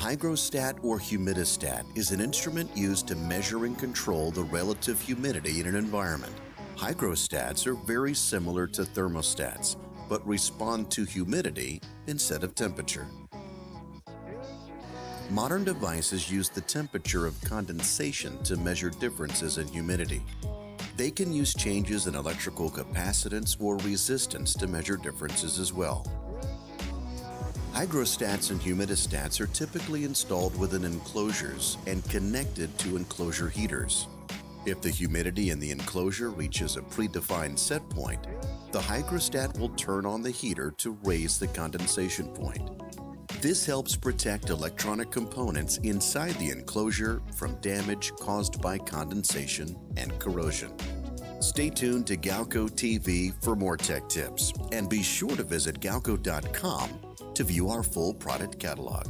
hygrostat or humidistat is an instrument used to measure and control the relative humidity in an environment. Hygrostats are very similar to thermostats, but respond to humidity instead of temperature. Modern devices use the temperature of condensation to measure differences in humidity. They can use changes in electrical capacitance or resistance to measure differences as well. Hygrostats and humidistats are typically installed within enclosures and connected to enclosure heaters. If the humidity in the enclosure reaches a predefined set point, the hygrostat will turn on the heater to raise the condensation point. This helps protect electronic components inside the enclosure from damage caused by condensation and corrosion. Stay tuned to Galco TV for more tech tips, and be sure to visit galco.com to view our full product catalog.